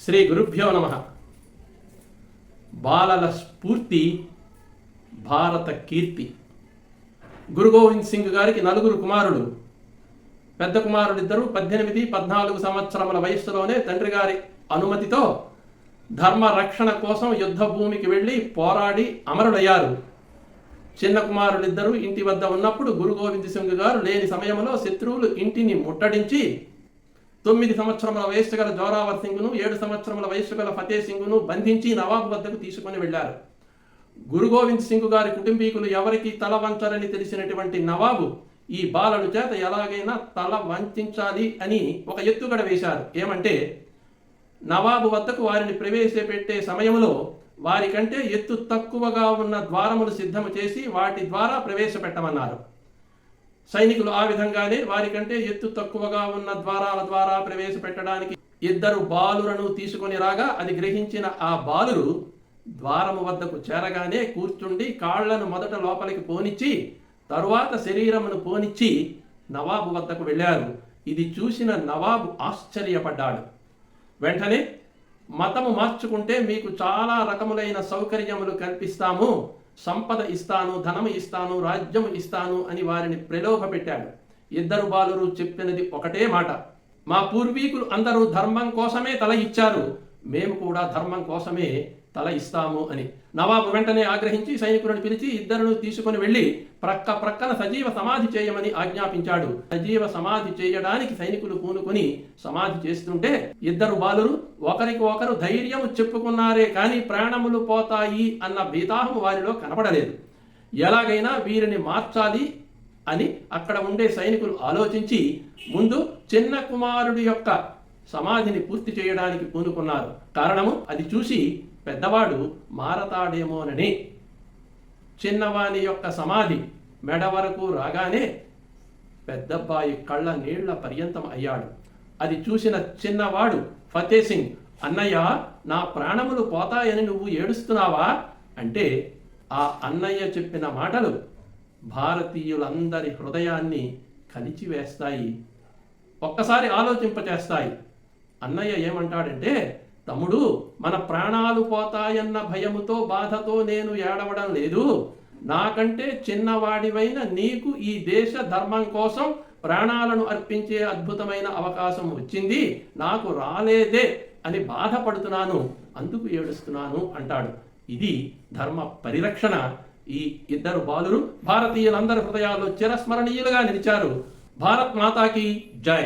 శ్రీ గురుభ్యో నమః. బాలల స్ఫూర్తి భారత కీర్తి. గురు గోవింద్ సింగ్ గారికి 4 కుమారులు. పెద్ద కుమారుడిద్దరూ 18, 14 సంవత్సరముల వయస్సులోనే తండ్రి గారి అనుమతితో ధర్మ రక్షణ కోసం యుద్ధ భూమికి వెళ్ళి పోరాడి అమరులయ్యారు. చిన్న కుమారులిద్దరూ ఇంటి వద్ద ఉన్నప్పుడు గురు గోవింద్ సింగ్ గారు లేని సమయంలో శత్రువులు ఇంటిని ముట్టడించి 9 సంవత్సరముల వయస్సు గల జోరావర్ సింగ్ను, 7 సంవత్సరముల వయస్సు గల ఫతే సింగ్ను బంధించి నవాబు వద్దకు తీసుకుని వెళ్లారు. గురు గోవింద్ సింగ్ గారి కుటుంబీకులు ఎవరికి తల వంచరని తెలిసినటువంటి నవాబు ఈ బాలల చేత ఎలాగైనా తల వంచాలి అని ఒక ఎత్తుగడ వేశారు. ఏమంటే, నవాబు వద్దకు వారిని ప్రవేశపెట్టే సమయంలో వారికంటే ఎత్తు తక్కువగా ఉన్న ద్వారములు సిద్ధము చేసి వాటి ద్వారా ప్రవేశపెట్టమన్నారు. సైనికులు ఆ విధంగానే వారికంటే ఎత్తు తక్కువగా ఉన్న ద్వారాల ద్వారా ప్రవేశపెట్టడానికి 2 బాలులను తీసుకొని రాగా, అది గ్రహించిన ఆ బాలురు ద్వారము వద్దకు చేరగానే కూర్చుండి కాళ్లను మొదట లోపలికి పోనిచ్చి తరువాత శరీరమును పోనిచ్చి నవాబు వద్దకు వెళ్ళారు. ఇది చూసిన నవాబు ఆశ్చర్యపడ్డాడు. వెంటనే, మతము మార్చుకుంటే మీకు చాలా రకములైన సౌకర్యములు కల్పిస్తాము, సంపద ఇస్తాను, ధనము ఇస్తాను, రాజ్యము ఇస్తాను అని వారిని ప్రలోభ పెట్టాడు. 2 బాలురు చెప్పినది ఒకటే మాట: మా పూర్వీకులు అందరూ ధర్మం కోసమే తల ఇచ్చారు, మేము కూడా ధర్మం కోసమే తల ఇస్తాము అని. నవాబు వెంటనే ఆగ్రహించి సైనికులను పిలిచి 2 తీసుకుని వెళ్లి ప్రక్కన సజీవ సమాధి చేయమని ఆజ్ఞాపించాడు. సజీవ సమాధి చేయడానికి సైనికులు పూనుకొని సమాధి చేస్తుంటే 2 బాలురు ఒకరికి ఒకరు ధైర్యము చెప్పుకున్నారే కానీ ప్రాణములు పోతాయి అన్న భీతాహము వారిలో కనపడలేదు. ఎలాగైనా వీరిని మార్చాలి అని అక్కడ ఉండే సైనికులు ఆలోచించి ముందు చిన్న కుమారుడి యొక్క సమాధిని పూర్తి చేయడానికి పూనుకున్నారు. కారణము, అది చూసి పెద్దవాడు మారతాడేమోనని. చిన్నవాని యొక్క సమాధి మెడ వరకు రాగానే పెద్దబ్బాయి కళ్ళ నీళ్ల పర్యంతం అయ్యాడు. అది చూసిన చిన్నవాడు ఫతే సింగ్, అన్నయ్య, నా ప్రాణములు పోతాయని నువ్వు ఏడుస్తున్నావా అంటే, ఆ అన్నయ్య చెప్పిన మాటలు భారతీయులందరి హృదయాన్ని కలిచివేస్తాయి, ఒక్కసారి ఆలోచింపచేస్తాయి. అన్నయ్య ఏమంటాడంటే, తమ్ముడు, మన ప్రాణాలు పోతాయన్న భయముతో బాధతో నేను ఏడవడం లేదు. నాకంటే చిన్నవాడివైన నీకు ఈ దేశ ధర్మం కోసం ప్రాణాలను అర్పించే అద్భుతమైన అవకాశం వచ్చింది, నాకు రాలేదే అని బాధపడుతున్నాను, అందుకు ఏడుస్తున్నాను అంటాడు. ఇది ధర్మ పరిరక్షణ. ఈ 2 బాలురు భారతీయులందరి హృదయాల్లో చిరస్మరణీయులుగా నిలిచారు. భారత్ మాతాకి జై.